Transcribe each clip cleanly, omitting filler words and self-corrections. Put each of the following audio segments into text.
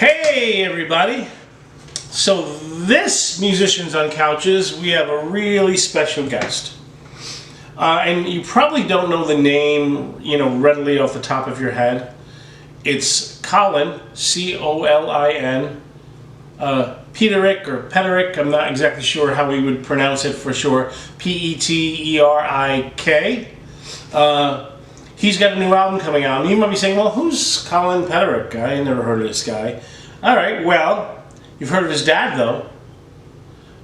Hey everybody! So this Musicians on Couches, we have a really special guest. And you probably don't know the name, readily off the top of your head. It's Colin, C-O-L-I-N, Peterik or Peterik, I'm not exactly sure how we would pronounce it for sure, P-E-T-E-R-I-K. He's got a new album coming out. And you might be saying, well, who's Colin Peterik? I never heard of this guy. All right, well, you've heard of his dad, though.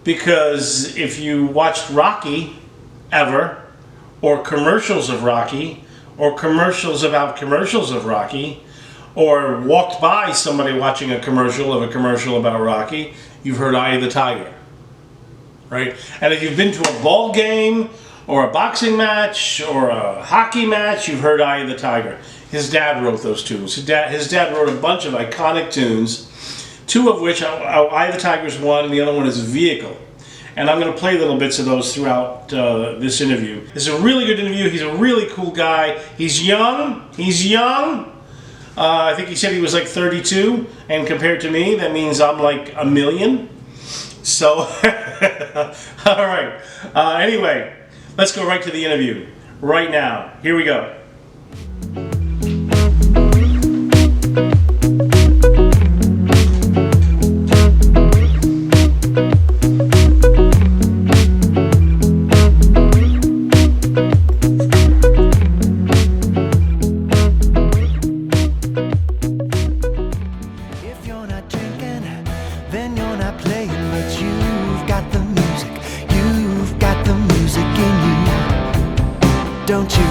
Because if you watched Rocky ever, or commercials of Rocky, or commercials about commercials of Rocky, or walked by somebody watching a commercial about Rocky, you've heard Eye of the Tiger. Right? And if you've been to a ball game, or a boxing match, or a hockey match, you've heard Eye of the Tiger. His dad wrote those tunes. His dad wrote a bunch of iconic tunes, two of which, Eye of the Tiger is one, and the other one is Vehicle. And I'm going to play little bits of those throughout this interview. This is a really good interview. He's a really cool guy. He's young. I think he said he was like 32, and compared to me, that means I'm like a million. So, all right. Anyway. Let's go right to the interview, right now. Here we go. If you're not drinking, then you're not playing, but you've got the music. You've got the music in you. Don't you?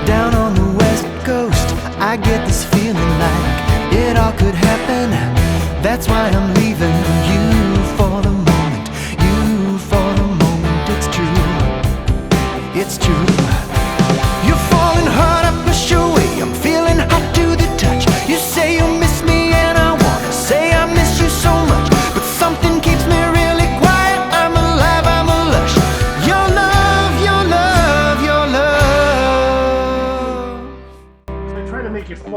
Down on the west coast, I get this feeling like it all could happen. That's why I'm leaving you for the moment. You for the moment. It's true. It's true. You're falling hard up a show way. I'm feeling hot to the touch. You say you miss me and I wanna say I miss you so much, but something keeps me really quiet. I'm alive, I'm a lush. Your love, your love, your love. I try to make it fun.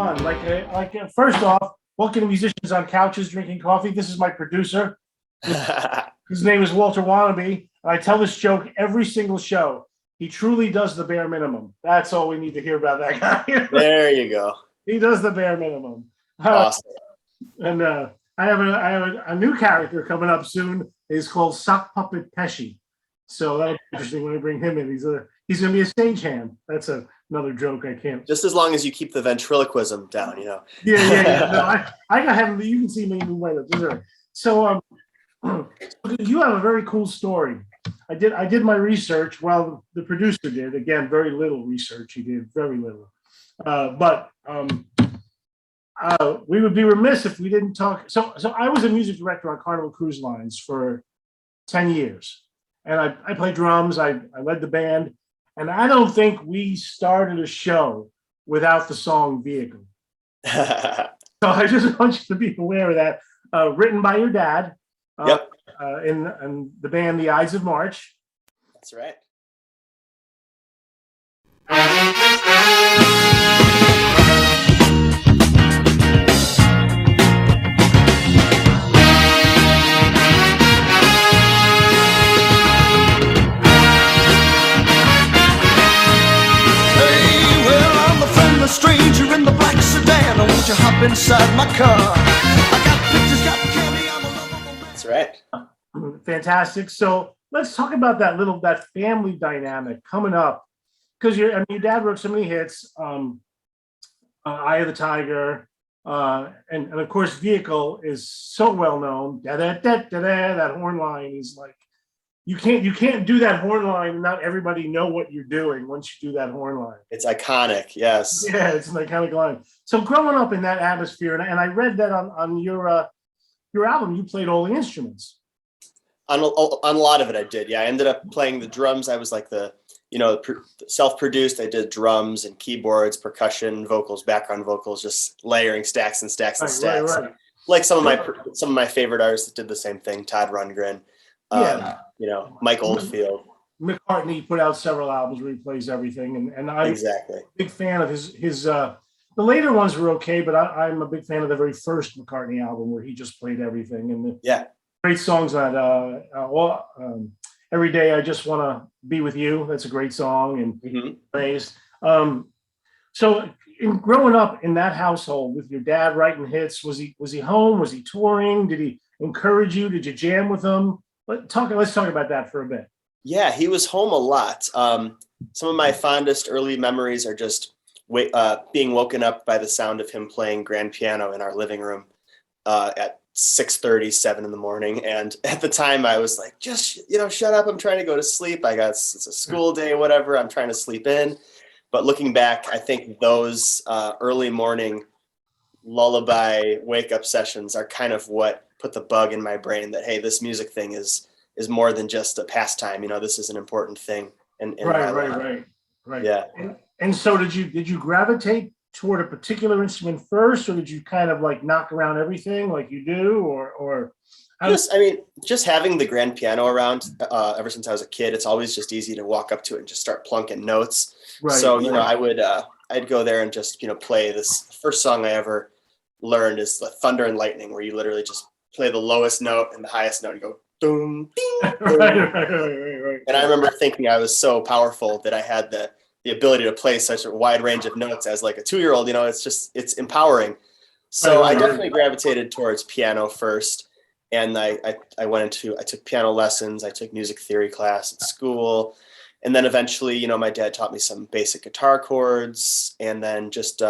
First off, welcome to Musicians on Couches Drinking Coffee. This is my producer. His name is Walter Wannabe, and I tell this joke every single show. He truly does the bare minimum. That's all we need to hear about that guy. There you go. He does the bare minimum. Awesome. And I have a new character coming up soon. He's called Sock Puppet Pesci. So that'll be interesting when I bring him in. He's going to be a stagehand. That's another joke I can't. Just as long as you keep the ventriloquism down, Yeah. No, I got him. You can see me later. So you have a very cool story. I did my research. Well, the producer did. Again, very little research. He did very little. But we would be remiss if we didn't talk. So I was a music director on Carnival Cruise Lines for 10 years. And I played drums. I led the band. And I don't think we started a show without the song Vehicle. So I just want you to be aware of that. Written by your dad. Yep. In the band The Ides of March. That's right. Stranger in the black sedan, won't you hop inside my car? I got pictures, got candy, I'm a lovable man. That's right. Fantastic. So let's talk about that family dynamic coming up, because your dad wrote so many hits, Eye of the Tiger, and of course Vehicle is so well known. That horn line is like you can't do that horn line and not everybody know what you're doing once you do that horn line. It's iconic, yes. Yeah, it's an iconic line. So growing up in that atmosphere, and I read that on your album, you played all the instruments. On a lot of it, I did. Yeah, I ended up playing the drums. I was like self-produced. I did drums and keyboards, percussion, vocals, background vocals, just layering stacks and stacks and stacks. Right. Like some of my favorite artists that did the same thing. Todd Rundgren, Mike Oldfield. McCartney put out several albums where he plays everything, and I'm exactly a big fan of his the later ones were okay, but I'm a big fan of the very first McCartney album where he just played everything, and the Yeah. great songs on Every Day I Just Want to Be With You. That's a great song, and praised. So in growing up in that household with your dad writing hits, was he home? Was he touring? Did he encourage you? Did you jam with him? Let's talk about that for a bit. Yeah, he was home a lot. Some of my fondest early memories are just being woken up by the sound of him playing grand piano in our living room at 6:30, 7 in the morning. And at the time I was like, just, shut up. I'm trying to go to sleep. It's a school day, whatever. I'm trying to sleep in. But looking back, I think those early morning lullaby wake up sessions are kind of what put the bug in my brain that, hey, this music thing is more than just a pastime. This is an important thing. Right. Yeah. And so did you gravitate toward a particular instrument first, or did you kind of like knock around everything like you do, or just having the grand piano around ever since I was a kid, it's always just easy to walk up to it and just start plunking notes. Right, so, right. I would, I'd go there and just, play this. The first song I ever learned is the Thunder and Lightning, where you literally just play the lowest note and the highest note and go, boom, ding, boom. Right. And I remember thinking I was so powerful that I had the ability to play such a wide range of notes as like a 2-year-old, it's empowering. So I definitely gravitated towards piano first. And I took piano lessons. I took music theory class at school. And then eventually, my dad taught me some basic guitar chords, and then just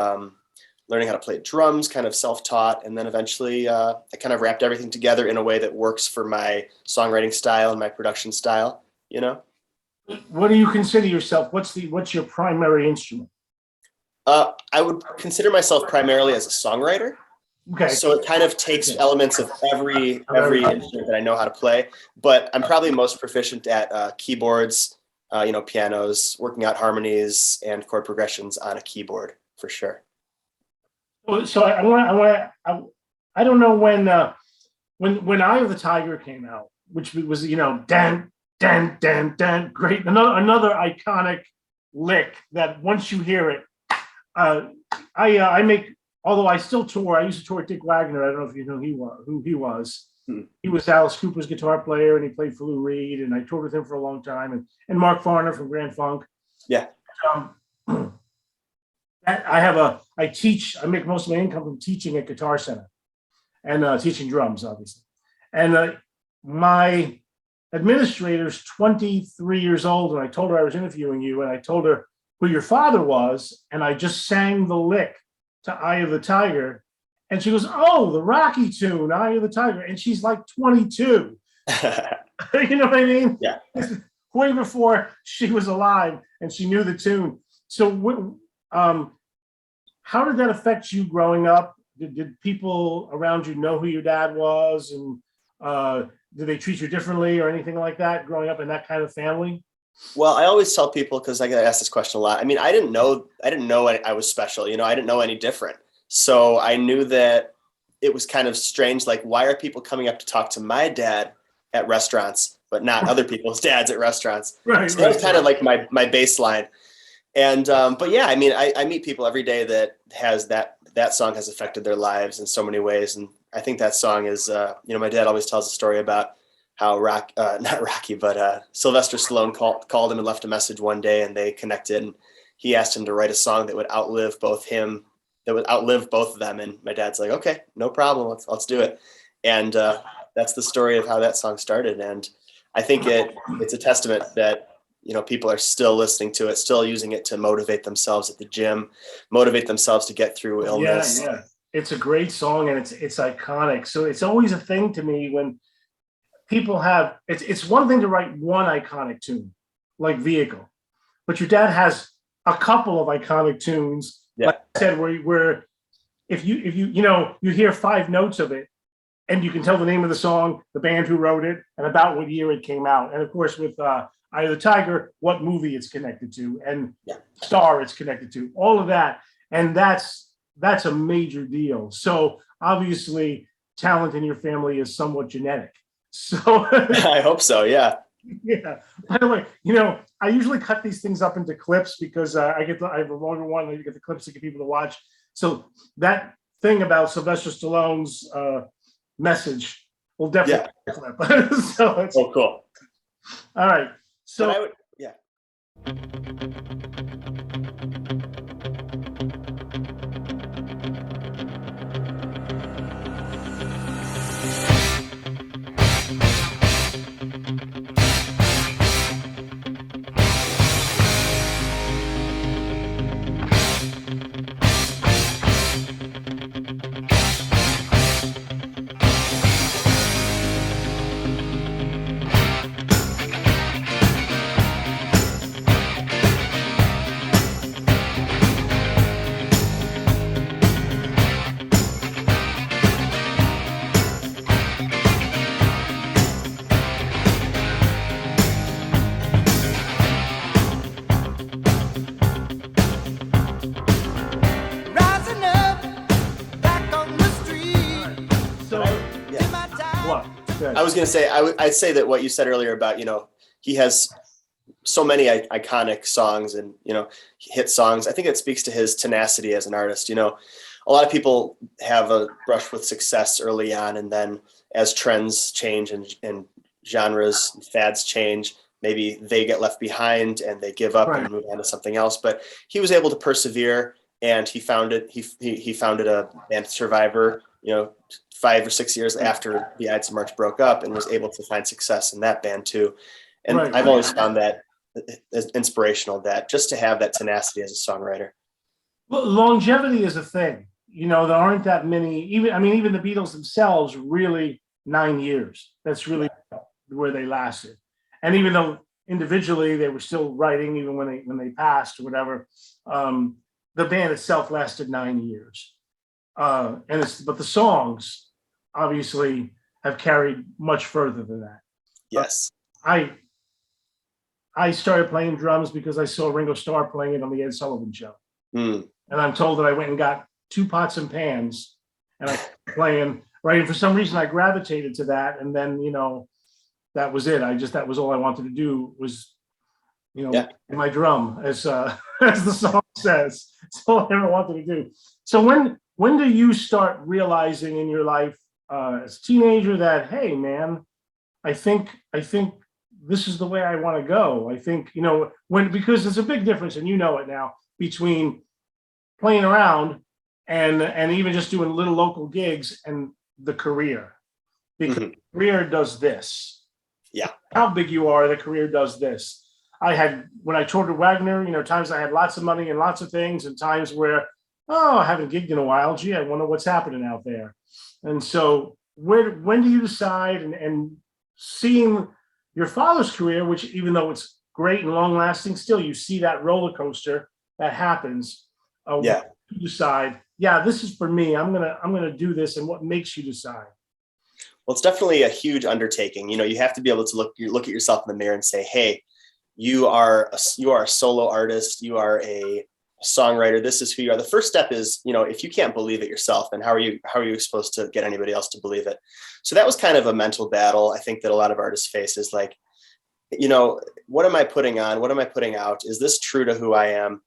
learning how to play drums, kind of self-taught. And then eventually I kind of wrapped everything together in a way that works for my songwriting style and my production style, What do you consider yourself? What's your primary instrument? I would consider myself primarily as a songwriter. Okay. So it kind of takes elements of every instrument that I know how to play, but I'm probably most proficient at keyboards, pianos, working out harmonies and chord progressions on a keyboard for sure. So I don't know when Eye of the Tiger came out, which was dan dan dan dan, great, another iconic lick that once you hear it, I make. Although I still tour, I used to tour with Dick Wagner. I don't know if you know who he was. He was Alice Cooper's guitar player, and he played for Lou Reed. And I toured with him for a long time. And Mark Farner from Grand Funk. Yeah. I teach. I make most of my income from teaching at Guitar Center, and teaching drums, obviously. And my administrator's 23 years old, and I told her I was interviewing you, and I told her who your father was, and I just sang the lick to Eye of the Tiger, and she goes, "Oh, the Rocky tune, Eye of the Tiger," and she's like 22. You know what I mean? Yeah. Way before she was alive, and she knew the tune. So, how did that affect you growing up? Did people around you know who your dad was, and did they treat you differently or anything like that growing up in that kind of family? Well, I always tell people, because I get asked this question a lot. I mean, I didn't know I was special. I didn't know any different. So I knew that it was kind of strange. Like, why are people coming up to talk to my dad at restaurants, but not other people's dads at restaurants? Right. So that was kind of like my baseline. And but yeah, I mean, I meet people every day that song has affected their lives in so many ways. And I think that song is, my dad always tells a story about how Sylvester Stallone called him and left a message one day, and they connected, and he asked him to write a song that would outlive both of them. And my dad's like, okay, no problem. Let's do it. And that's the story of how that song started. And I think it's a testament that, people are still listening to it, still using it to motivate themselves at the gym, motivate themselves to get through illness. Yeah. It's a great song, and it's iconic. So it's always a thing to me when people have, it's one thing to write one iconic tune like Vehicle, but your dad has a couple of iconic tunes, like I said, where if you hear 5 notes of it and you can tell the name of the song, the band who wrote it, and about what year it came out. And of course with Eye of the Tiger, what movie it's connected to, and star it's connected to, all of that. And that's a major deal. So obviously talent in your family is somewhat genetic. So I hope so. Yeah. Yeah. By the way, I usually cut these things up into clips because I have a longer one. I get the clips to get people to watch. So that thing about Sylvester Stallone's message will definitely clip. So it's Oh, cool. all right. So But I would, yeah. Rising up, back on the street. so Yeah. My time. what? Good. I was going to say, I'd say that what you said earlier about, he has so many iconic songs and, hit songs. I think it speaks to his tenacity as an artist. A lot of people have a brush with success early on, and then as trends change and genres and fads change, maybe they get left behind and they give up and move on to something else. But he was able to persevere, and he founded a band, Survivor, 5 or 6 years after the Ides of March broke up, and was able to find success in that band too. And I've always found that as inspirational, that just to have that tenacity as a songwriter. Well, longevity is a thing. There aren't that many. Even the Beatles themselves, really 9 years. That's really where they lasted. And even though individually they were still writing, even when they passed or whatever, the band itself lasted 9 years. But the songs obviously have carried much further than that. Yes. I started playing drums because I saw Ringo Starr playing it on the Ed Sullivan Show. Mm. And I'm told that I went and got 2 pots and pans and I playing, right? And for some reason I gravitated to that. And then, that was it. That was all I wanted to do was, my drum, as as the song says. It's all I ever wanted to do. So when do you start realizing in your life as a teenager that, hey man, I think this is the way I want to go? I think, because there's a big difference, and it now, between playing around and even just doing little local gigs and the career. Because the career does this. Yeah. How big you are, the career does this. When I toured with Wagner, times I had lots of money and lots of things, and times where, I haven't gigged in a while. Gee, I wonder what's happening out there. And so when do you decide, and seeing your father's career, which even though it's great and long lasting, still you see that roller coaster that happens. You decide, this is for me. I'm gonna do this. And what makes you decide? Well, it's definitely a huge undertaking. You have to be able to look at yourself in the mirror and say, hey, you are a solo artist. You are a songwriter. This is who you are. The first step is, if you can't believe it yourself, then how are you supposed to get anybody else to believe it? So that was kind of a mental battle, I think, that a lot of artists face, is like, what am I putting on? What am I putting out? Is this true to who I am?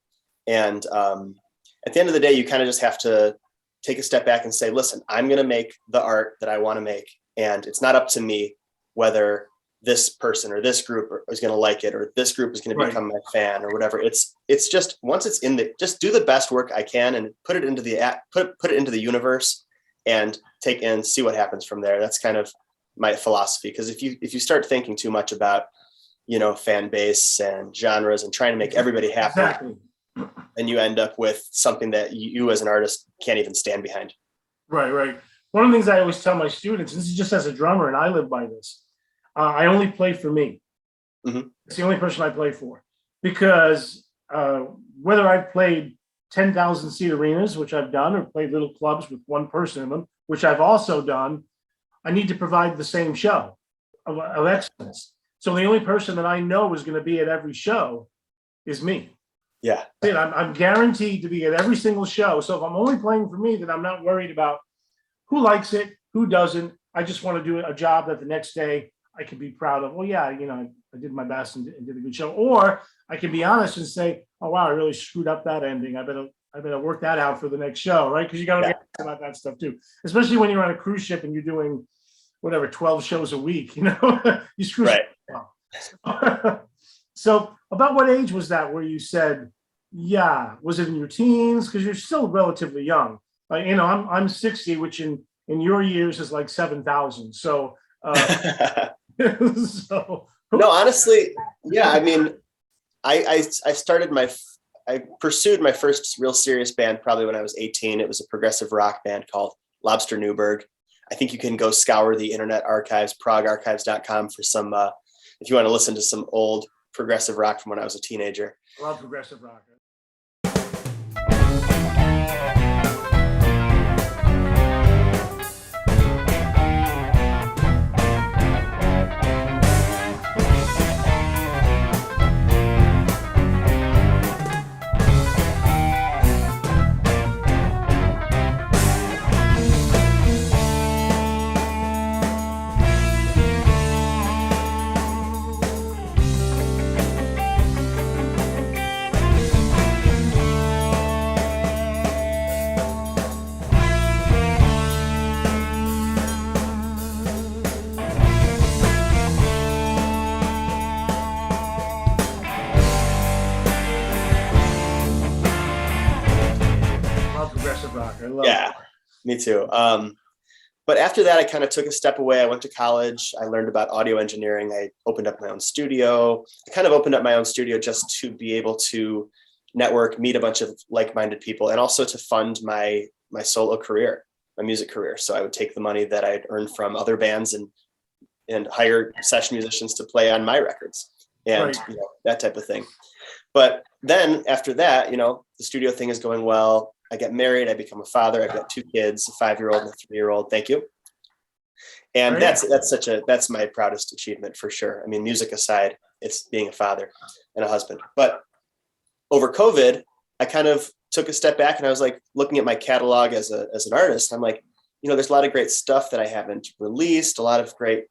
And at the end of the day, you kind of just have to take a step back and say, listen, I'm going to make the art that I want to make. And it's not up to me whether this person or this group is going to like it, or this group is going to become my fan or whatever. It's just, once it's just do the best work I can and put it into the universe and see what happens from there. That's kind of my philosophy. Because if you start thinking too much about, fan base and genres and trying to make everybody happy, then you end up with something that you as an artist can't even stand behind. Right. One of the things I always tell my students, and this is just as a drummer, and I live by this, I only play for me. Mm-hmm. It's the only person I play for. Because whether I've played 10,000 seat arenas, which I've done, or played little clubs with one person in them, which I've also done, I need to provide the same show of excellence. So the only person that I know is going to be at every show is me. Yeah. I'm guaranteed to be at every single show. So if I'm only playing for me, then I'm not worried about who likes it, who doesn't. I just want to do a job that the next day I can be proud of. Well, I did my best and did a good show. Or I can be honest and say, oh, wow, I really screwed up that ending. I I better work that out for the next show, right? Because you got to get about that stuff too, especially when you're on a cruise ship and you're doing whatever 12 shows a week. You know, you screw up. So, about what age was that where you said, yeah? Was it in your teens? Because you're still relatively young. You know, I'm 60, which in your years is like 7,000. So, so no, honestly, yeah. I mean, I pursued my first real serious band probably when I was 18. It was a progressive rock band called Lobster Newberg. I think you can go scour the internet archives, progarchives.com, for some, if you want to listen to some old progressive rock from when I was a teenager. I love progressive rock. Yeah, me too. But after that, I kind of took a step away. I went to college. I learned about audio engineering. I opened up my own studio. I kind of opened up my own studio just to be able to network, meet a bunch of like-minded people, and also to fund my solo career, my music career. So I would take the money that I'd earned from other bands and hire session musicians to play on my records and you know, that type of thing. But then after that, you know, the studio thing is going well. I get married, I become a father. I've got 2 kids, a 5-year-old and a 3-year-old. Thank you. And that's my proudest achievement for sure. I mean, music aside, it's being a father and a husband. But over COVID, I kind of took a step back and I was like looking at my catalog as an artist. I'm like, you know, there's a lot of great stuff that I haven't released, a lot of great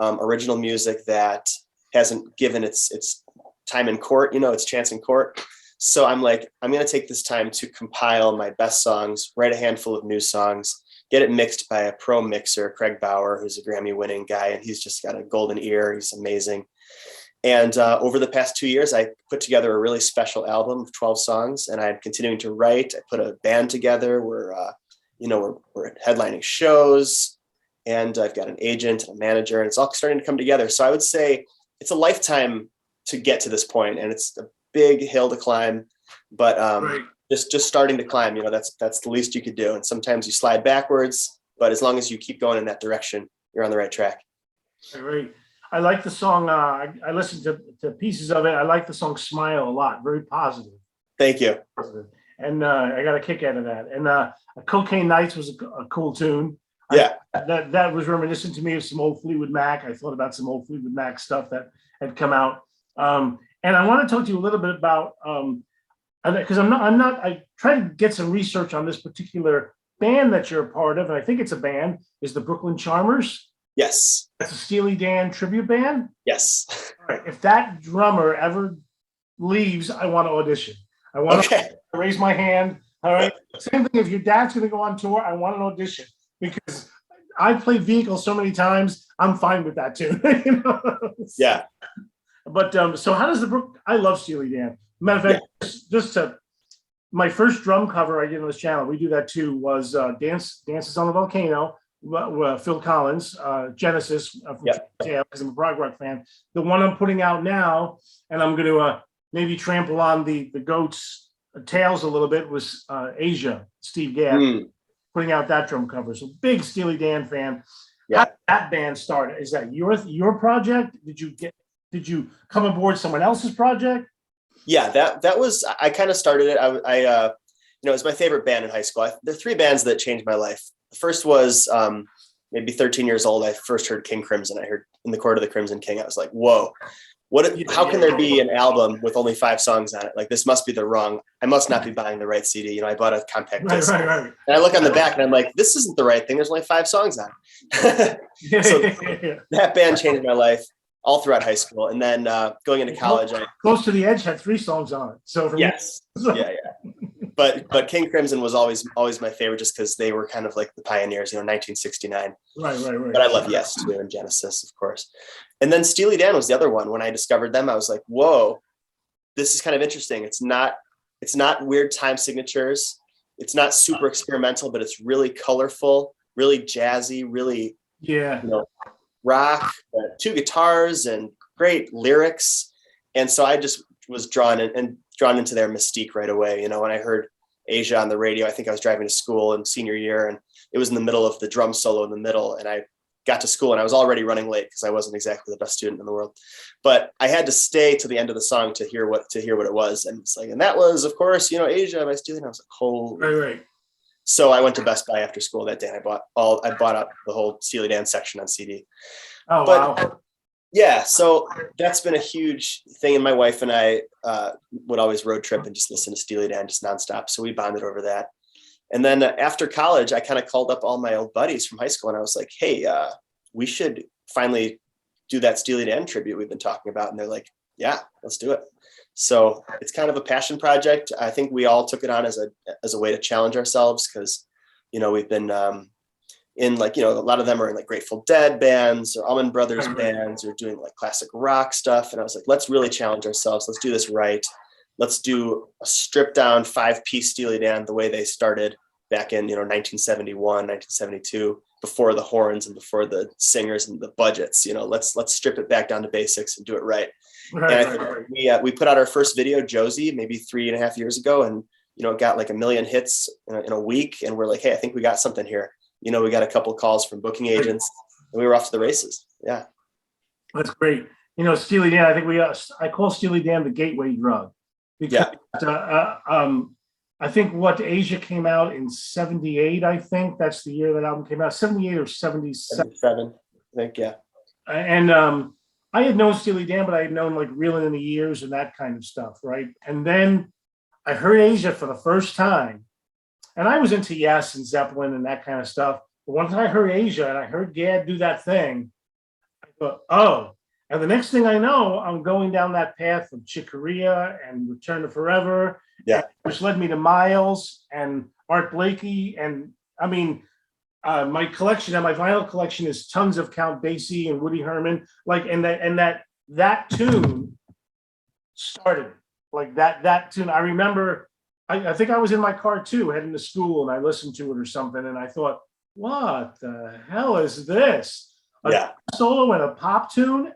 original music that hasn't given its time in court, you know, its chance in court. So I'm like, I'm going to take this time to compile my best songs, write a handful of new songs, get it mixed by a pro mixer, Craig Bauer, who's a Grammy winning guy. And he's just got a golden ear. He's amazing. And over the past 2 years, I put together a really special album of 12 songs, and I'm continuing to write. I put a band together. We're headlining shows, and I've got an agent and a manager, and it's all starting to come together. So I would say it's a lifetime to get to this point, and it's a big hill to climb, but just starting to climb, you know, that's the least you could do. And sometimes you slide backwards, but as long as you keep going in that direction, you're on the right track. Great. I like the song. I listened to pieces of it. I like the song Smile a lot. Very positive. Thank you. And I got a kick out of that. And Cocaine Nights was a cool tune. Yeah. That was reminiscent to me of some old Fleetwood Mac. I thought about some old Fleetwood Mac stuff that had come out. And I want to talk to you a little bit about, because I tried to get some research on this particular band that you're a part of, and I think it's a band, is the Brooklyn Charmers. Yes. That's a Steely Dan tribute band? Yes. All right. If that drummer ever leaves, I want to audition. I want to raise my hand. All right. Same thing, if your dad's going to go on tour, I want an audition, because I've played Vehicle so many times, I'm fine with that too. You know? Yeah. But so how does I love Steely Dan. Matter of fact, my first drum cover I did on this channel, we do that too, was Dances on the Volcano, Phil Collins, Genesis, because I'm a prog rock fan. The one I'm putting out now, and I'm going to maybe trample on the goat's tails a little bit, was Asia, Steve Gadd, putting out that drum cover. So big Steely Dan fan. Yeah. How did that band start? Is that your project? Did you come aboard someone else's project? Yeah, that was, I kind of started it. I it was my favorite band in high school. There are 3 bands that changed my life. The first was maybe 13 years old. I first heard King Crimson. I heard In the Court of the Crimson King. I was like, whoa, how can there be an album with only 5 songs on it? Like, this must be I must not be buying the right CD. You know, I bought a compact disc. Right. And I look on the back and I'm like, this isn't the right thing. There's only 5 songs on it. So that band changed my life all throughout high school. And then going into college, Close to the Edge had 3 songs on it. So for yes. me, yeah. but King Crimson was always my favorite, just because they were kind of like the pioneers, 1969. Right. But I love Yes too, and Genesis, of course. And then Steely Dan was the other one. When I discovered them, I was like, whoa, this is kind of interesting. It's not weird time signatures. It's not super experimental, but it's really colorful, really jazzy, really rock, 2 guitars and great lyrics. And so I just was drawn into their mystique right away. When I heard Asia on the radio, I think I was driving to school in senior year, and it was in the middle of the drum solo in the middle. And I got to school and I was already running late because I wasn't exactly the best student in the world, but I had to stay to the end of the song to hear what it was. And it's like, and that was, of course, Asia by Steely Dan. I was like, holy. Right. So I went to Best Buy after school that day, and I bought up the whole Steely Dan section on CD. Oh, but, wow. Yeah, so that's been a huge thing. And my wife and I would always road trip and just listen to Steely Dan just nonstop. So we bonded over that. And then after college, I kind of called up all my old buddies from high school, and I was like, hey, we should finally do that Steely Dan tribute we've been talking about. And they're like, yeah, let's do it. So it's kind of a passion project. I think we all took it on as a way to challenge ourselves, because, we've been in a lot of them are in like Grateful Dead bands or Allman Brothers bands, or doing like classic rock stuff. And I was like, let's really challenge ourselves. Let's do this right. Let's do a stripped down 5-piece Steely Dan the way they started back in 1971, 1972, before the horns and before the singers and the budgets. Let's strip it back down to basics and do it right. And I think we put out our first video, Josie, maybe 3.5 years ago, and it got like 1 million hits in a week. And we're like, hey, I think we got something here. We got a couple calls from booking agents, and we were off to the races. Yeah, that's great. Steely Dan, I think I call Steely Dan the gateway drug, because I think Asia came out in 78. I think that's the year that album came out, 78 or 77. 77, I think, yeah. And I had known Steely Dan, but I had known like Reeling in the Years and that kind of stuff, right? And then I heard Asia for the first time, and I was into Yes and Zeppelin and that kind of stuff. But once I heard Asia and I heard Gad do that thing, I thought, oh. And the next thing I know, I'm going down that path of Chick Corea and Return to Forever, which led me to Miles and Art Blakey. And I mean, my vinyl collection is tons of Count Basie and Woody Herman. That tune started like that tune. I remember, I think I was in my car too, heading to school, and I listened to it or something, and I thought, what the hell is this? A solo and a pop tune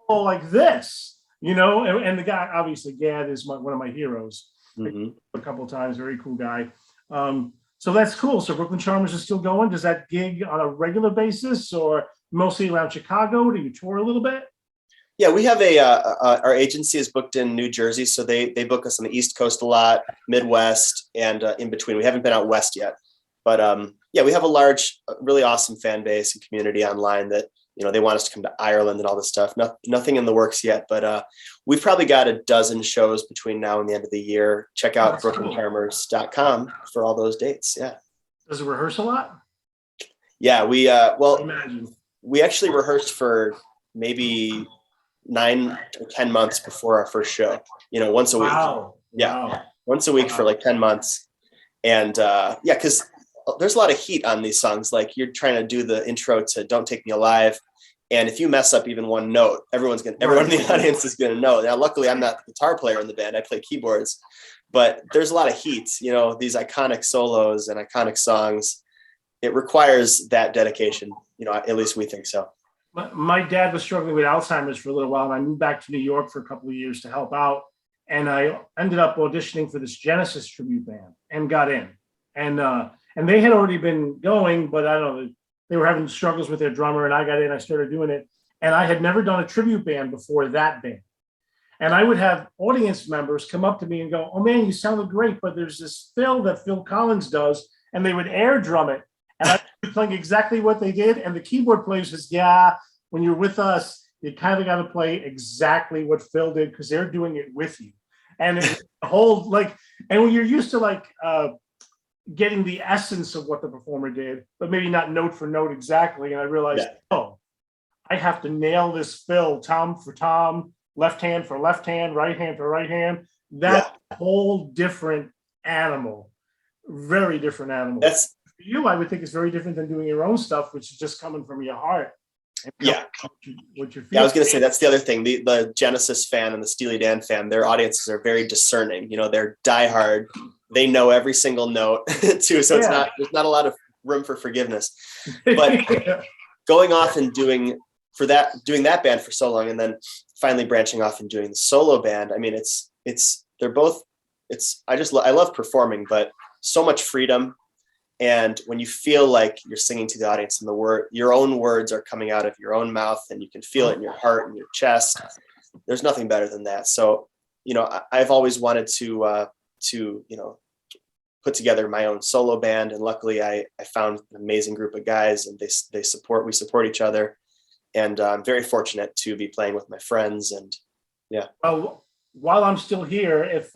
like this, and the guy, obviously Gad is one of my heroes. A couple of times, very cool guy. So that's cool. So Brooklyn Charmers is still going. Does that gig on a regular basis, or mostly around Chicago? Do you tour a little bit? Yeah, we have our agency is booked in New Jersey, so they book us on the East Coast a lot, Midwest, and in between. We haven't been out West yet, but we have a large, really awesome fan base and community online that they want us to come to Ireland and all this stuff. Nothing in the works yet, but we've probably got a dozen shows between now and the end of the year. Check out brooklynfarmers.com for all those dates. Yeah. Does it rehearse a lot? Yeah, we actually rehearsed for maybe 9 or 10 months before our first show. Once a week. Wow. Once a week for like 10 months, and because there's a lot of heat on these songs. Like, you're trying to do the intro to Don't Take Me Alive, and if you mess up even one note, everyone in the audience is gonna know. Now, luckily, I'm not the guitar player in the band. I play keyboards, but there's a lot of heat. These iconic solos and iconic songs. It requires that dedication. At least we think so. My dad was struggling with Alzheimer's for a little while, and I moved back to New York for a couple of years to help out. And I ended up auditioning for this Genesis tribute band and got in. And they had already been going, but I don't know, they were having struggles with their drummer, and I got in, I started doing it. And I had never done a tribute band before that band. And I would have audience members come up to me and go, oh man, you sounded great, but there's this fill that Phil Collins does, and they would air drum it. And I was playing exactly what they did. And the keyboard player says, yeah, when you're with us, you kind of got to play exactly what Phil did, because they're doing it with you. And it's the whole, and when you're used to getting the essence of what the performer did, but maybe not note for note exactly. And I realized, I have to nail this fill, tom for tom, left hand for left hand, right hand for right hand. That whole different animal, very different animal. That's For you, I would think it's very different than doing your own stuff, which is just coming from your heart. yeah. What you feel. Yeah, I was going to say that's the other thing. The Genesis fan and the Steely Dan fan, their audiences are very discerning. You know, they're diehard. They know every single note too. So there's not a lot of room for forgiveness. But Yeah. going off and doing that band for so long, and then finally branching off and doing the solo band. I mean, I love performing, but so much freedom. And when you feel like you're singing to the audience and your own words are coming out of your own mouth and you can feel it in your heart and your chest, there's nothing better than that. So, you know, I've always wanted to, you know, put together my own solo band. And luckily I found an amazing group of guys, and we support each other. And I'm very fortunate to be playing with my friends. And yeah. While I'm still here, if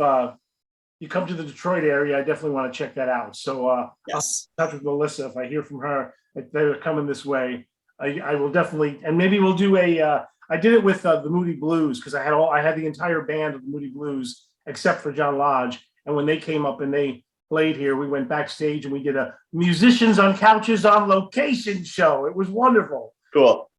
you come to the Detroit area, I definitely want to check that out. So Yes. I'll touch with Melissa. If I hear from her that they're coming this way, I will definitely, and maybe we'll do I did it with the Moody Blues, because I had the entire band of the Moody Blues except for John Lodge. And when they came up and they played here, we went backstage and we did a Musicians on Couches on Location show. It was wonderful. Cool.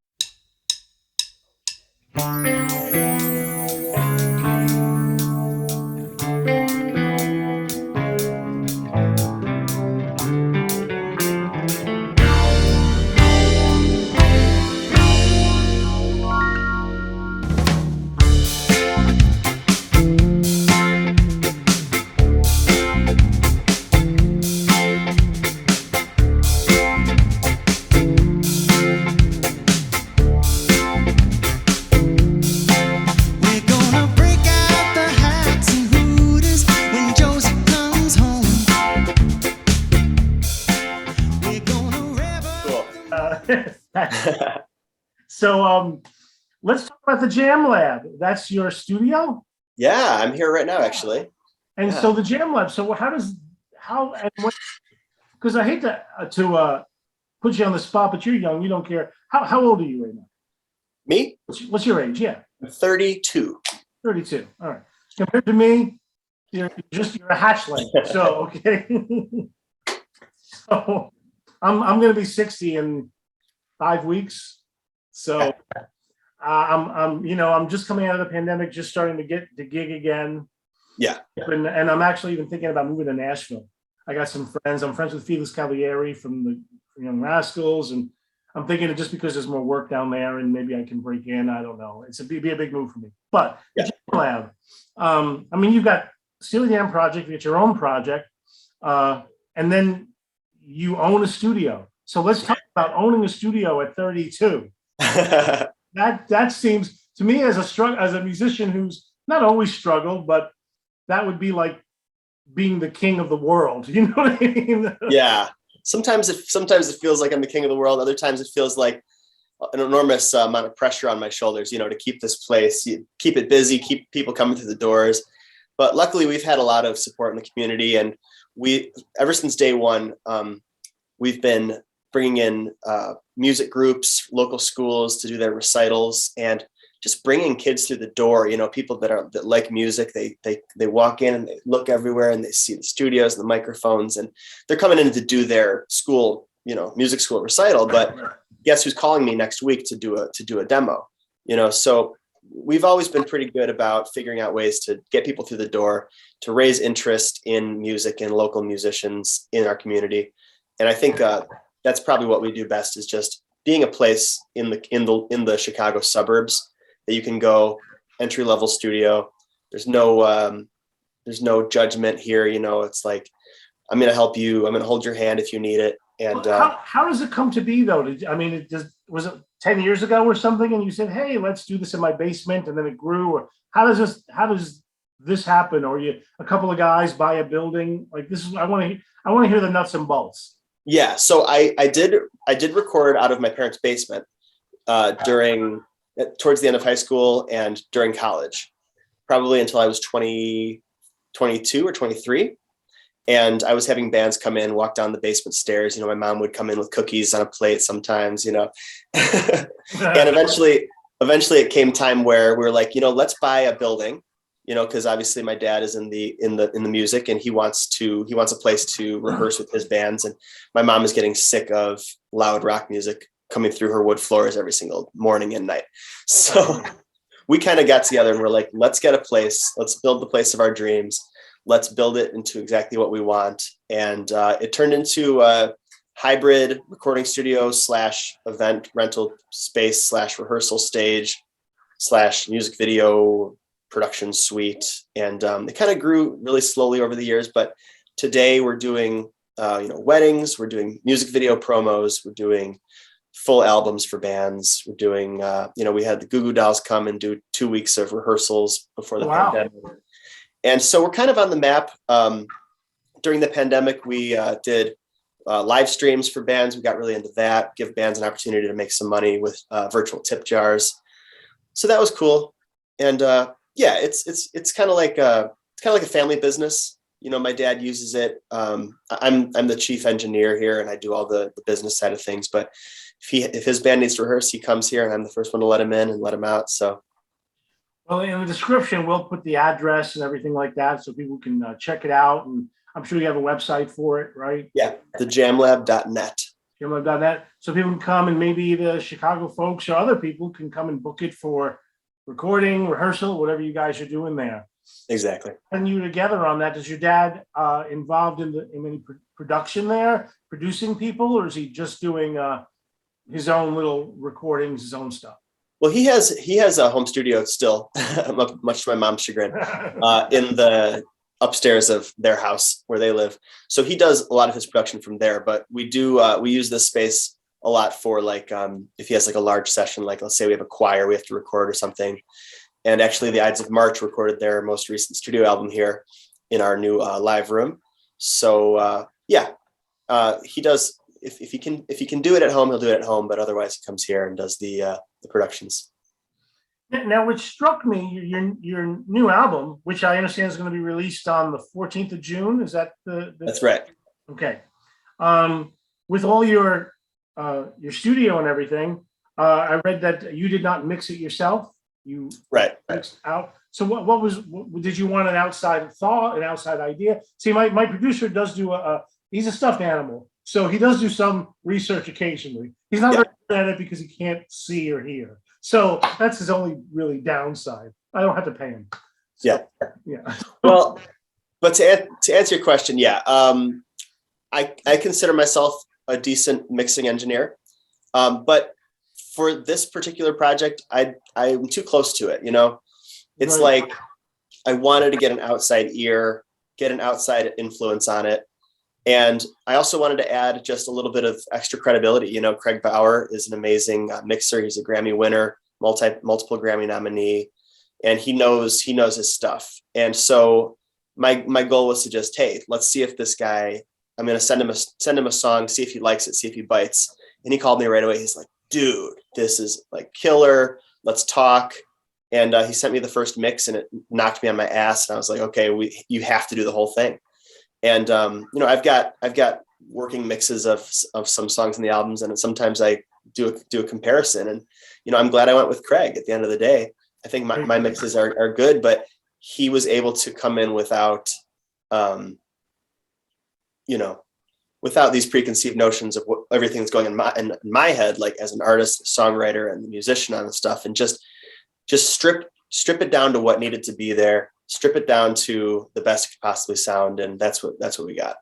So let's talk about the Jam Lab. That's your studio? Yeah, I'm here right now, actually. And so the Jam Lab, so because I hate to put you on the spot, but you're young, you don't care. How old are you right now? Me? What's your age? Yeah. I'm 32. 32. All right. Compared to me, you're a hatchling. So okay. So I'm gonna be 60 in 5 weeks. So I'm just coming out of the pandemic, just starting to get the gig again. Yeah. And I'm actually even thinking about moving to Nashville. I got some friends. I'm friends with Felix Cavalieri from the Young Rascals, and I'm thinking just because there's more work down there, and maybe I can break in. I don't know. It'd be a big move for me. But the Jam Lab. I mean, you've got Steely Dan project, you got your own project, and then you own a studio. So let's talk about owning a studio at 32. That seems to me as a musician who's not always struggled, but that would be like being the king of the world. You know what I mean? Yeah. Sometimes it feels like I'm the king of the world. Other times it feels like an enormous amount of pressure on my shoulders, you know, to keep this place, keep it busy, keep people coming through the doors. But luckily we've had a lot of support in the community, and ever since day one, we've been bringing in music groups, local schools to do their recitals, and just bringing kids through the door. You know, people that like music, they walk in and they look everywhere and they see the studios and the microphones, and they're coming in to do their school, you know, music school recital. But guess who's calling me next week to do a demo? You know, so we've always been pretty good about figuring out ways to get people through the door, to raise interest in music and local musicians in our community. And I think that's probably what we do best, is just being a place in the Chicago suburbs that you can go, entry-level studio. There's no judgment here. You know, it's like, I'm going to help you. I'm going to hold your hand if you need it. And how does it come to be though? Was it 10 years ago or something? And you said, hey, let's do this in my basement. And then it grew. Or how does this happen? Or a couple of guys buy a building like this? I want to hear the nuts and bolts. Yeah. So I did record out of my parents' basement towards the end of high school and during college, probably until I was 22 or 23. And I was having bands come in, walk down the basement stairs. You know, my mom would come in with cookies on a plate sometimes, you know. And eventually it came time where we were like, you know, let's buy a building. because obviously my dad is in the music, and he wants a place to rehearse with his bands. And my mom is getting sick of loud rock music coming through her wood floors every single morning and night. So we kind of got together and we're like, let's get a place. Let's build the place of our dreams. Let's build it into exactly what we want. And it turned into a hybrid recording studio / event rental space / rehearsal stage / music video production suite. And it kind of grew really slowly over the years. But today we're doing, weddings, we're doing music video promos, we're doing full albums for bands. We're doing, we had the Goo Goo Dolls come and do 2 weeks of rehearsals before the pandemic. And so we're kind of on the map. During the pandemic, we did live streams for bands. We got really into that, give bands an opportunity to make some money with virtual tip jars. So that was cool. And it's kind of like a family business. My dad uses it. I'm the chief engineer here, and I do all the business side of things. But if his band needs to rehearse, he comes here, and I'm the first one to let him in and let him out. So, well, in the description, we'll put the address and everything like that, so people can check it out. And I'm sure you have a website for it, right? Yeah, thejamlab.net. Jamlab.net. So people can come, and maybe the Chicago folks or other people can come and book it for recording, rehearsal, whatever you guys are doing there. Exactly. And you together on that, is your dad involved in any production there, producing people, or is he just doing his own little recordings, his own stuff? Well, he has a home studio still, much to my mom's chagrin, in the upstairs of their house where they live. So he does a lot of his production from there. But we use this space a lot for if he has a large session, let's say we have a choir we have to record or something. And actually, the Ides of March recorded their most recent studio album here in our new live room. So he does. If he can do it at home, he'll do it at home. But otherwise, he comes here and does the productions. Now, which struck me, your new album, which I understand is going to be released on the 14th of June. Is that the? That's right. Okay. With all your studio and everything, I read that you did not mix it yourself. You mixed out. So what did you want an outside thought, an outside idea? See, my producer does do he's a stuffed animal. So he does do some research occasionally. He's not very good at it because he can't see or hear. So that's his only really downside. I don't have to pay him. So, yeah. Well, but to answer your question, I consider myself a decent mixing engineer. But for this particular project, I'm too close to it. It's right. like I wanted to get an outside ear, get an outside influence on it. And I also wanted to add just a little bit of extra credibility. Craig Bauer is an amazing mixer. He's a Grammy winner, multiple Grammy nominee, and he knows his stuff. And so my goal was to just, hey, let's see if this guy, I'm going to send him a song, see if he likes it, see if he bites. And he called me right away. He's like, dude, this is killer. Let's talk. And he sent me the first mix, and it knocked me on my ass. And I was like, okay, you have to do the whole thing. And I've got working mixes of some songs in the albums, and sometimes I do a comparison. And I'm glad I went with Craig. At the end of the day, I think my mixes are good, but he was able to come in without without these preconceived notions of what everything that's going in my head, as an artist, songwriter, and musician on the stuff, and just strip it down to what needed to be there, strip it down to the best it could possibly sound, and that's what we got.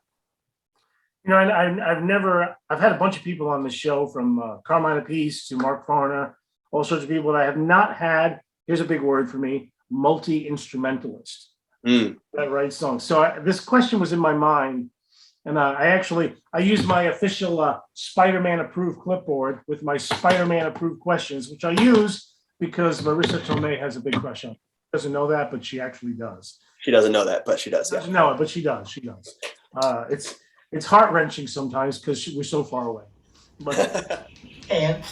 I've had a bunch of people on the show, from Carmine Appice to Mark Farner, all sorts of people that I have not had, here's a big word for me, multi-instrumentalist. That writes songs. So this question was in my mind, and I used my official Spider-Man approved clipboard with my Spider-Man approved questions, which I use because Marissa Tomei has a big crush on me. She doesn't know that, but she actually does. She doesn't know that, but she does. She doesn't know it, but she does. She does. It's heart-wrenching sometimes because we're so far away. But and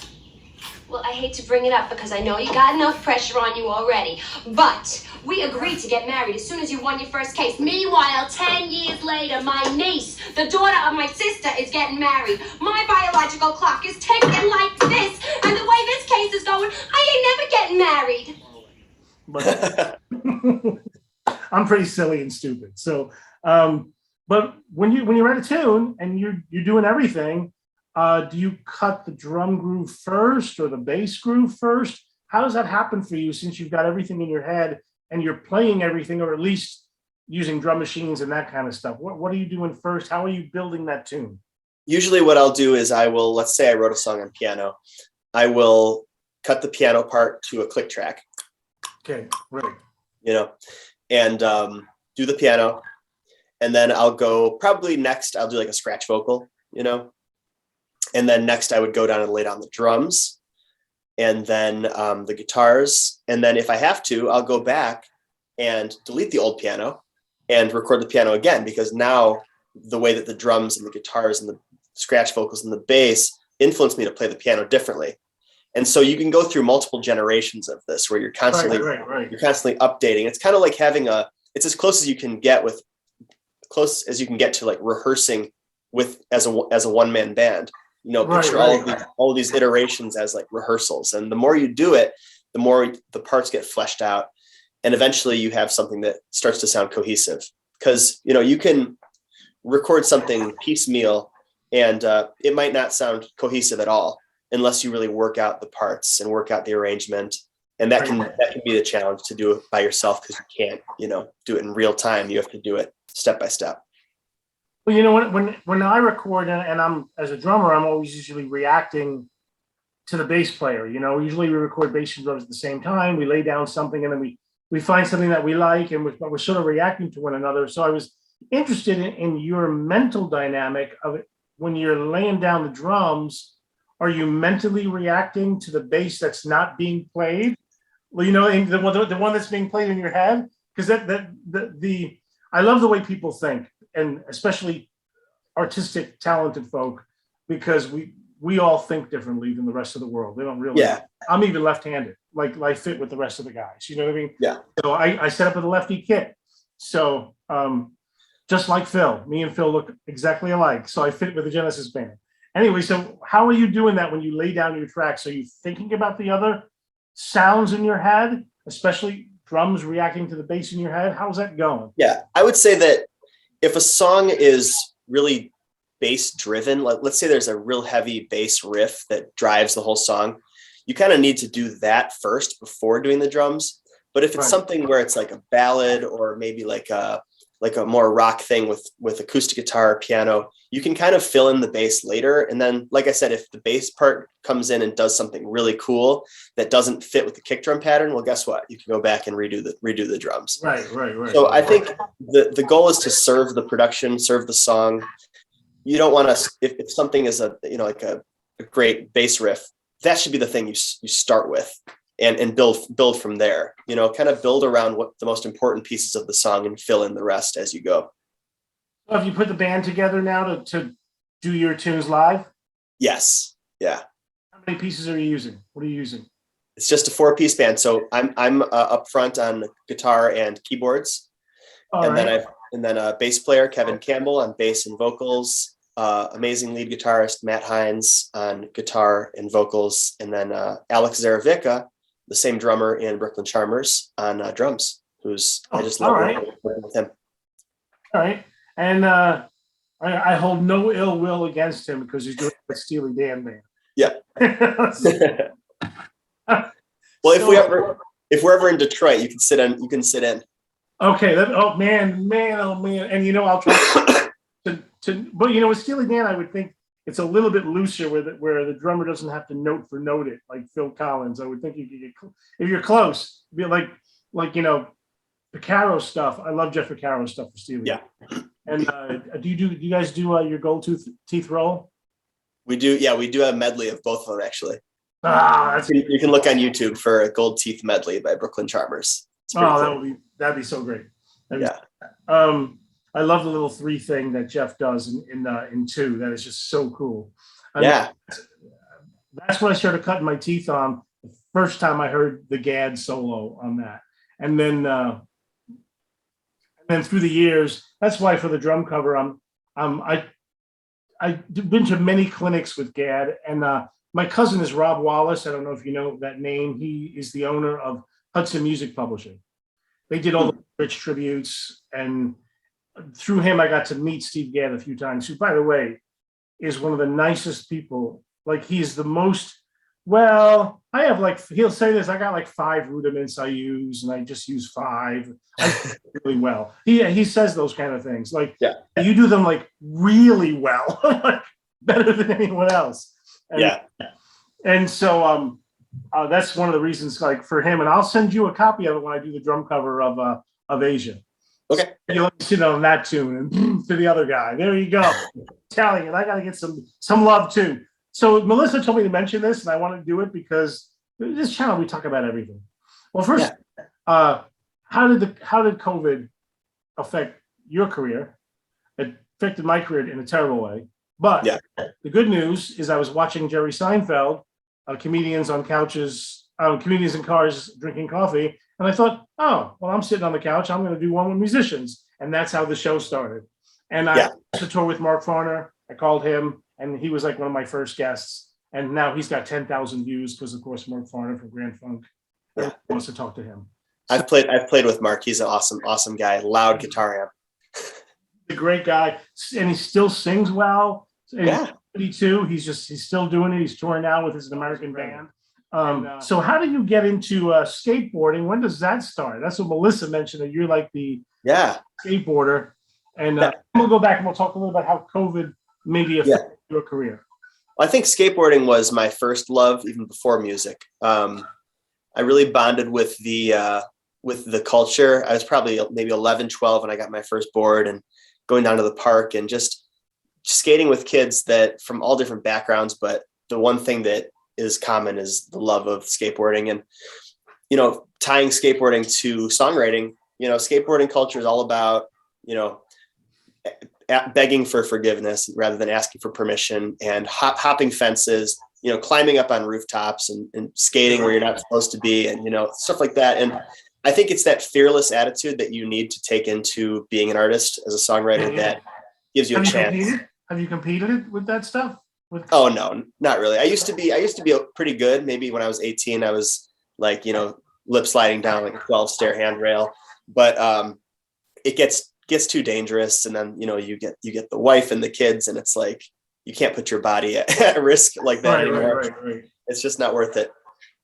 Well, I hate to bring it up because I know you got enough pressure on you already. But we agreed to get married as soon as you won your first case. Meanwhile, 10 years later, my niece, the daughter of my sister, is getting married. My biological clock is ticking like this. And the way this case is going, I ain't never getting married. But pretty silly and stupid. So, but when you write a tune and you're doing everything, do you cut the drum groove first or the bass groove first? How does that happen for you since you've got everything in your head and you're playing everything, or at least using drum machines and that kind of stuff? What are you doing first? How are you building that tune? Usually what I'll do is let's say I wrote a song on piano. I will cut the piano part to a click track. Okay, right. And do the piano. And then I'll go probably next, I'll do like a scratch vocal, and then next I would go down and lay down the drums and then the guitars. And then if I have to, I'll go back and delete the old piano and record the piano again, because now the way that the drums and the guitars and the scratch vocals and the bass influence me to play the piano differently. And so you can go through multiple generations of this where you're constantly, you're constantly updating. It's kind of like having it's as close as you can get to like rehearsing with as a one-man band. Picture all of these iterations as like rehearsals. And the more you do it, the more the parts get fleshed out. And eventually you have something that starts to sound cohesive, because, you can record something piecemeal and it might not sound cohesive at all unless you really work out the parts and work out the arrangement. And that can be the challenge, to do it by yourself, because you can't, do it in real time. You have to do it step by step. Well, when I record and I'm, as a drummer, I'm always usually reacting to the bass player. Usually we record bass and drums at the same time. We lay down something and then we find something that we like, and we're sort of reacting to one another. So I was interested in your mental dynamic of it. When you're laying down the drums, are you mentally reacting to the bass that's not being played? Well, the one that's being played in your head? Because I love the way people think, and especially artistic, talented folk, because we all think differently than the rest of the world. They don't really. Yeah. I'm even left-handed, like I fit with the rest of the guys. You know what I mean? Yeah. So I set up with a lefty kit. So just like Phil, me and Phil look exactly alike. So I fit with the Genesis band. Anyway, so how are you doing that when you lay down your tracks? Are you thinking about the other sounds in your head, especially drums reacting to the bass in your head? How's that going? Yeah, I would say that if a song is really bass driven, let's say there's a real heavy bass riff that drives the whole song, you kind of need to do that first before doing the drums. But if it's something where it's like a ballad, or maybe like a more rock thing with acoustic guitar or piano, you can kind of fill in the bass later. And then, like I said, if the bass part comes in and does something really cool that doesn't fit with the kick drum pattern, well, guess what? You can go back and redo the drums. Right. So I think the goal is to serve the production, serve the song. You don't want to, if something is a great bass riff, that should be the thing you start with. And build from there, kind of build around what the most important pieces of the song and fill in the rest as you go. So have you put the band together now to do your tunes live? Yes. Yeah. How many pieces are you using? What are you using? It's just a 4-piece band. So I'm up front on guitar and keyboards. Then a bass player, Kevin Campbell, on bass and vocals. Amazing lead guitarist Matt Hines on guitar and vocals, and then Alex Zaravica, the same drummer in Brooklyn Charmers, on drums. I just love working with him. All right, and I hold no ill will against him because he's doing the Steely Dan band. Yeah. Well, if we're ever in Detroit, you can sit in. Okay. Oh man, and I'll try but with Steely Dan, I would think it's a little bit looser where the drummer doesn't have to note for note it like Phil Collins. I would think you could get, if you're close, be like Piccaro stuff. I love Jeff Piccaro stuff for Steely. Yeah. And do you guys do your gold teeth roll? We do. Yeah, we do a medley of both of them actually. You can look on YouTube for a Gold Teeth medley by Brooklyn Charmers. Cool. That'd be so great. I love the little 3 thing that Jeff does in 2. That is just so cool. That's when I started cutting my teeth on the first time I heard the Gad solo on that, and then through the years, that's why for the drum cover, I've been to many clinics with Gad, and my cousin is Rob Wallace. I don't know if you know that name. He is the owner of Hudson Music Publishing. They did all Rich tributes, and through him I got to meet Steve Gadd a few times, who, by the way, is one of the nicest people. Like, he's the most, well, I have like, he'll say this, I got like 5 rudiments I use, and I just use 5. I do it really well. He says those kind of things. Like, you do them like really well, like better than anyone else. And, and so that's one of the reasons, like, for him. And I'll send you a copy of it when I do the drum cover of Asia. Okay. You let me sit on that tune and to the other guy. There you go. Italian. I got to get some love too. So Melissa told me to mention this, and I want to do it because this channel we talk about everything. Well, first, how did COVID affect your career? It affected my career in a terrible way. But the good news is I was watching Jerry Seinfeld, comedians on couches, comedians in cars drinking coffee. And I thought, oh, well, I'm sitting on the couch. I'm going to do one with musicians. And that's how the show started. And I went to tour with Mark Farner. I called him, and he was like one of my first guests. And now he's got 10,000 views because, of course, Mark Farner from Grand Funk wants to talk to him. So, I've played with Mark. He's an awesome guy. Loud guitar amp. A great guy, and he still sings well. He's 32. He's still doing it. He's touring now with his American band. So how do you get into skateboarding? When does that start? That's what Melissa mentioned, that you're like the skateboarder. And we'll go back and we'll talk a little about how COVID maybe affected your career. I think skateboarding was my first love even before music. I really bonded with the culture. I was probably maybe 11, 12 when I got my first board, and going down to the park and just skating with kids that from all different backgrounds. But the one thing that is common is the love of skateboarding, and, tying skateboarding to songwriting. Skateboarding culture is all about, begging for forgiveness rather than asking for permission, and hopping fences, climbing up on rooftops and skating where you're not supposed to be, and, stuff like that. And I think it's that fearless attitude that you need to take into being an artist as a songwriter that gives you a chance. Have you competed with that stuff? Oh, no, not really. I used to be pretty good. Maybe when I was 18, I was like, lip sliding down like a 12-stair handrail, but it gets too dangerous. And then, you get the wife and the kids, and it's like, you can't put your body at risk like that anymore. Right. It's just not worth it.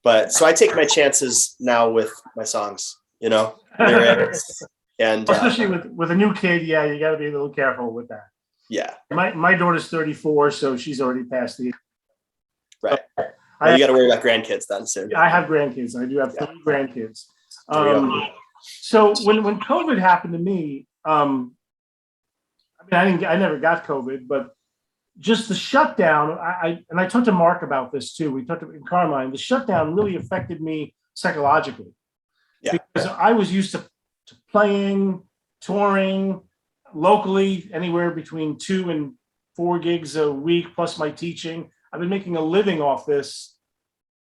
But so I take my chances now with my songs, lyrics, and especially with a new kid. Yeah. You got to be a little careful with that. Yeah. My daughter's 34, so she's already past the. Right. Well, you got to worry about grandkids then soon. I have grandkids. I do have 3 grandkids. So when COVID happened to me, I never got COVID, but just the shutdown. I talked to Mark about this too. We talked in Carmine. The shutdown really affected me psychologically, because I was used to playing, touring locally, anywhere between 2 and 4 gigs a week, plus my teaching. I've been making a living off this,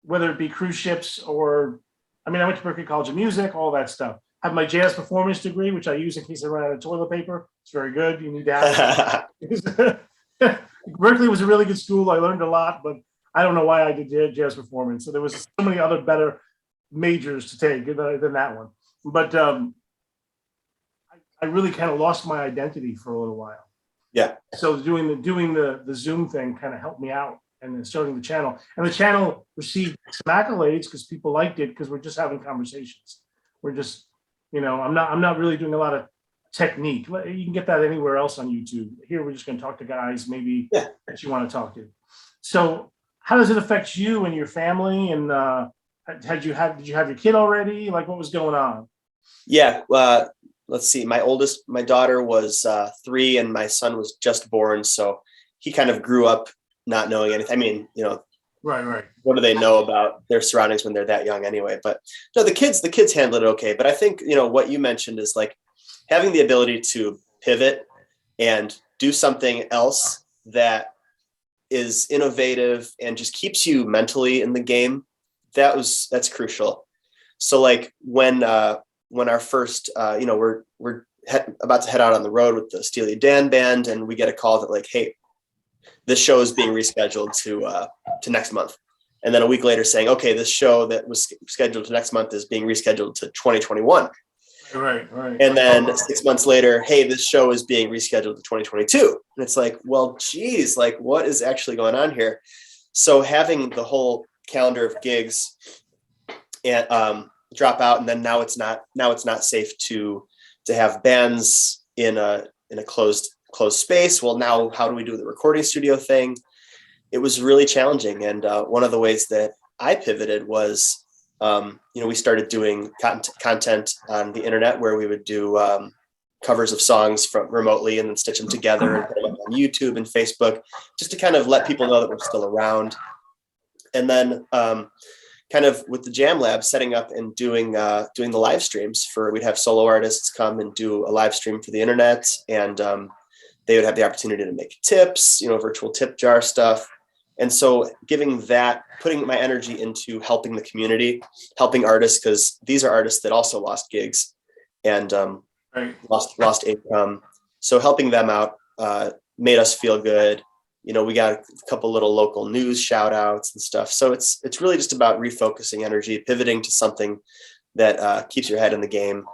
whether it be cruise ships or, I went to Berklee College of Music, all that stuff. I have my jazz performance degree, which I use in case I run out of toilet paper. It's very good. You need to have it. Berklee was a really good school. I learned a lot, but I don't know why I did jazz performance. So there was so many other better majors to take than that one. But I really kind of lost my identity for a little while. Yeah. So doing the Zoom thing kind of helped me out, and then starting the channel. And the channel received some accolades because people liked it, because we're just having conversations. We're just, I'm not really doing a lot of technique. You can get that anywhere else on YouTube. Here we're just going to talk to guys maybe that you want to talk to. So how does it affect you and your family? And did you have your kid already? Like, what was going on? Yeah. Let's see. My daughter was 3, and my son was just born. So he kind of grew up not knowing anything. Right. What do they know about their surroundings when they're that young anyway? But no, the kids handled it okay. But I think, what you mentioned is like having the ability to pivot and do something else that is innovative and just keeps you mentally in the game. That's crucial. So like when our first, we're about to head out on the road with the Steely Dan band, and we get a call that like, hey, this show is being rescheduled to next month. And then a week later saying, okay, this show that was scheduled to next month is being rescheduled to 2021. Right. And then 6 months later, hey, this show is being rescheduled to 2022. And it's like, well, geez, like what is actually going on here? So having the whole calendar of gigs and drop out, and then now it's not safe to have bands in a closed space. Well, now how do we do the recording studio thing? It was really challenging. And one of the ways that I pivoted was, we started doing content on the internet where we would do covers of songs from remotely and then stitch them together and put them up on YouTube and Facebook, just to kind of let people know that we're still around. And then kind of with the Jam Lab, setting up and doing the live streams we'd have solo artists come and do a live stream for the internet, and they would have the opportunity to make tips, virtual tip jar stuff. And so putting my energy into helping the community, helping artists, because these are artists that also lost gigs and lost income. So helping them out made us feel good. We got a couple little local news shout outs and stuff. So it's really just about refocusing energy, pivoting to something that keeps your head in the game,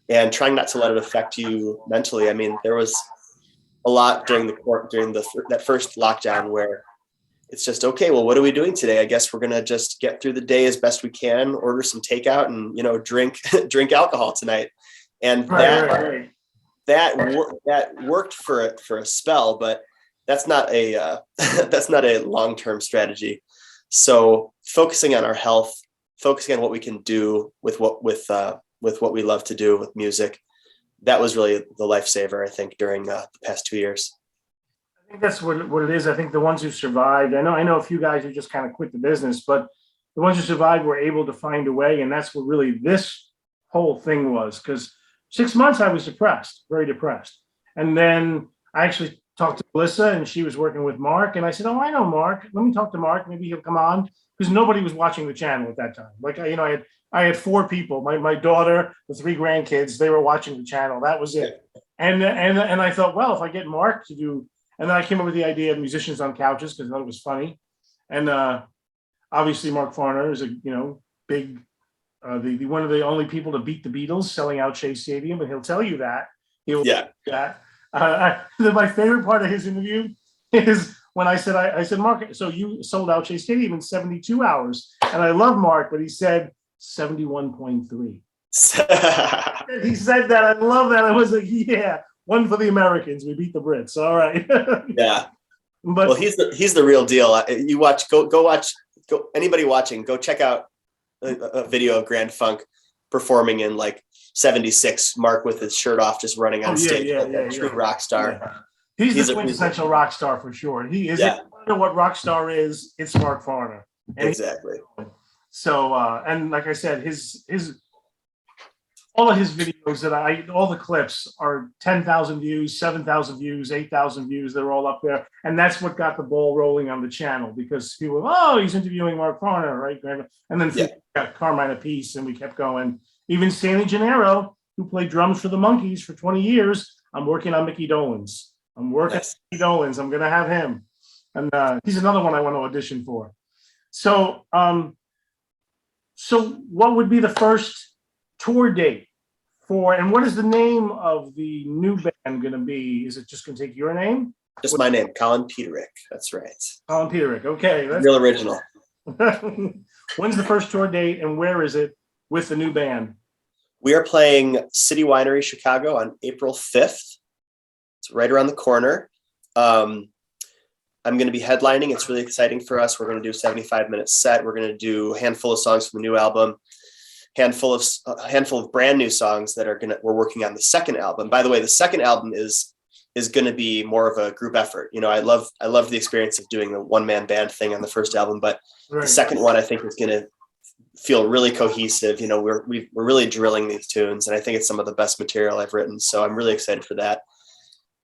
and trying not to let it affect you mentally. I mean, there was a lot during that first lockdown where it's just, okay, well, what are we doing today? I guess we're going to just get through the day as best we can, order some takeout and, drink alcohol tonight. And that worked for a spell, but that's not a long-term strategy. So focusing on our health, focusing on what we can do with what we love to do with music, that was really the lifesaver, I think, during the past 2 years. I think that's what it is. I think the ones who survived, I know a few guys who just kind of quit the business, but the ones who survived were able to find a way. And that's what really this whole thing was. Because 6 months I was depressed, very depressed. And then I actually talked to Melissa, and she was working with Mark. And I said, oh, I know Mark. Let me talk to Mark. Maybe he'll come on. Because nobody was watching the channel at that time. Like, I had 4 people, my daughter, the 3 grandkids, they were watching the channel. That was it. And I thought, well, if I get Mark to do, and then I came up with the idea of musicians on couches because I thought it was funny. And obviously Mark Farner is a big the one of the only people to beat the Beatles selling out Shea Stadium, and he'll tell you that. He'll that. My favorite part of his interview is when I said, Mark, so you sold out Shea Stadium in 72 hours. And I love Mark, but he said 71.3. He said that. I love that. I was like, yeah, one for the Americans. We beat the Brits. All right. Yeah. But well, he's the real deal. You watch, go watch, anybody watching, go check out a video of Grand Funk performing in like 76, Mark with his shirt off, just running on stage like a true rock star. Yeah. He's the quintessential rock star for sure. He is. Yeah. I don't know what rock star is. It's Mark Farner. And exactly. So, and like I said, his all of his videos all the clips are 10,000 views, 7,000 views, 8,000 views. They're all up there. And that's what got the ball rolling on the channel, because people, he's interviewing Mark Farner, right? And then got Carmine Appice, and we kept going. Even Stanley Gennaro, who played drums for the Monkees for 20 years, I'm working on Mickey Dolenz. I'm working on Mickey Dolenz. I'm going to have him. And he's another one I want to audition for. So, so what would be the first tour date for, and what is the name of the new band going to be? Is it just going to take your name? Just my name, Colin Peterik. That's right. Colin Peterik. Okay. That's real original. When's the first tour date, and where is it with the new band? We are playing City Winery, Chicago on April 5th. It's right around the corner. I'm going to be headlining. It's really exciting for us. We're going to do a 75-minute set. We're going to do a handful of songs from the new album, a handful of brand new songs that we're working on the second album. By the way, the second album is going to be more of a group effort. I love the experience of doing the one-man band thing on the first album, but the second one I think is going to feel really cohesive. We're really drilling these tunes, and I think it's some of the best material I've written. So I'm really excited for that,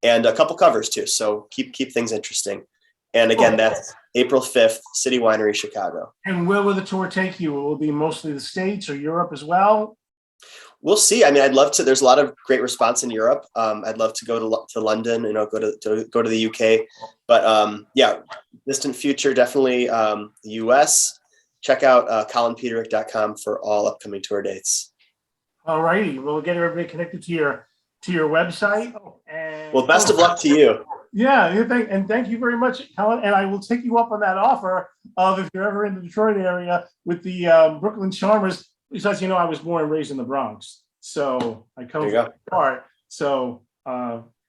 and a couple covers too. So keep things interesting. And again, that's April 5th, City Winery, Chicago. And where will the tour take you? Will it be mostly the States or Europe as well? We'll see. I mean, I'd love to. There's a lot of great response in Europe. I'd love to go to London, go to the UK. But distant future, definitely the US. Check out colinpeterik.com for all upcoming tour dates. All righty. We'll get everybody connected to your website. And Well, best of luck to you. Yeah, thank you very much, Colin. And I will take you up on that offer of if you're ever in the Detroit area with the Brooklyn Charmers. Besides, I was born and raised in the Bronx, so I come from that part. So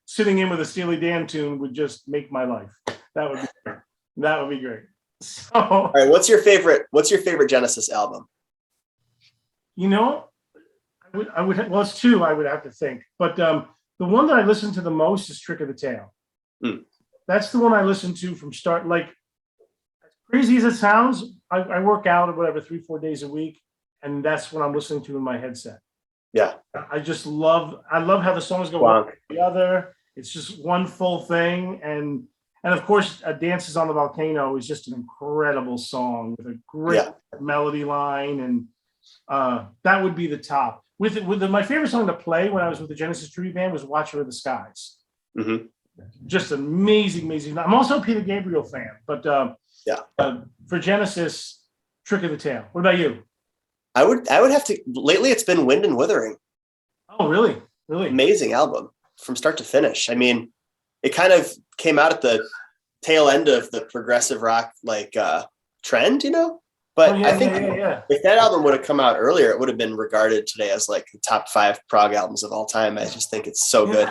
sitting in with a Steely Dan tune would just make my life. That would be great. That would be great. So, all right, what's your favorite Genesis album? I would well, it's two. I would have to think, but the one that I listen to the most is Trick of the Tail. That's the one I listen to from start. Like, as crazy as it sounds, I work out or whatever 3-4 days a week, and that's what I'm listening to in my headset. Yeah, I love how the songs go one after the other. It's just one full thing, and of course, "Dances on the Volcano" is just an incredible song with a great melody line, and that would be the top. My favorite song to play when I was with the Genesis Tribute Band was "Watcher of the Skies." Mm-hmm. Just amazing. I'm also a Peter Gabriel fan, but for Genesis, Trick of the Tail. What about you? I would have to. Lately, it's been "Wind and Withering." Oh, really? Amazing album from start to finish. I mean, it kind of came out at the tail end of the progressive rock trend, But I think if that album would have come out earlier, it would have been regarded today as like the top 5 prog albums of all time. I just think it's so good.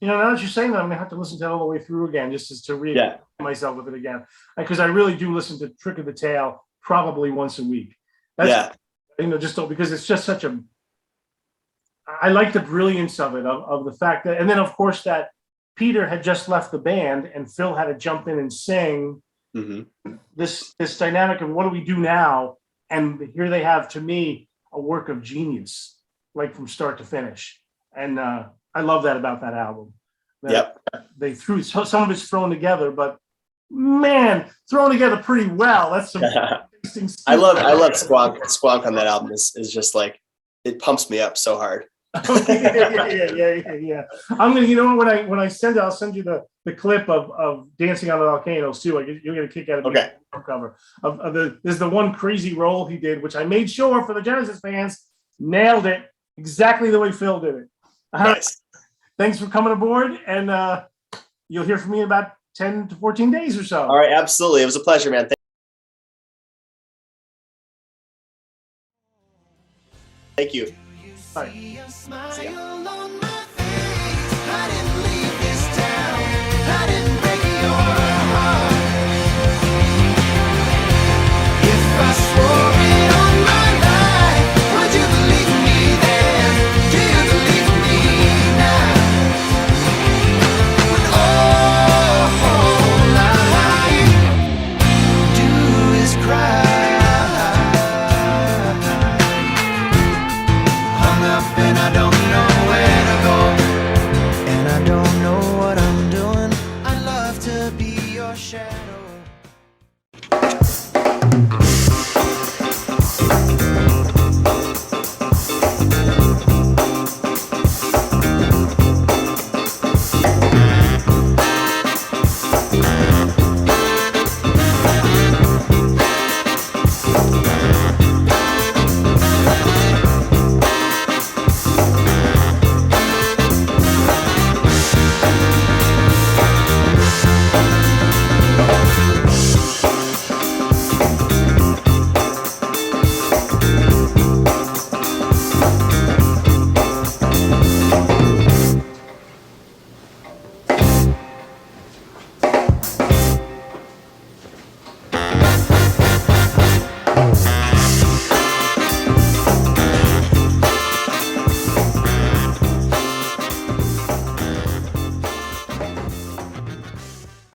Now that you're saying that, I'm gonna have to listen to that all the way through again, just to reacquaint myself with it again, because I really do listen to Trick of the Tail probably once a week. That's, because it's just such a. I like the brilliance of it, of the fact that, and then of course that Peter had just left the band and Phil had to jump in and sing. Mm-hmm. This dynamic of what do we do now, and here they have, to me, a work of genius, like from start to finish, and I love that about that album. They threw some of it's thrown together, but man, thrown together pretty well. That's some interesting stuff. I love Squonk on that album is just like, it pumps me up so hard. Yeah. I'm gonna, when I send it, I'll send you the clip of "Dancing on the Volcanoes" too. You'll get a kick out of the cover of there's the one crazy roll he did, which I made sure for the Genesis fans nailed it exactly the way Phil did it. Nice. Thanks for coming aboard, and you'll hear from me in about 10 to 14 days or so. All right, absolutely. It was a pleasure, man. Thank you. Bye. See ya.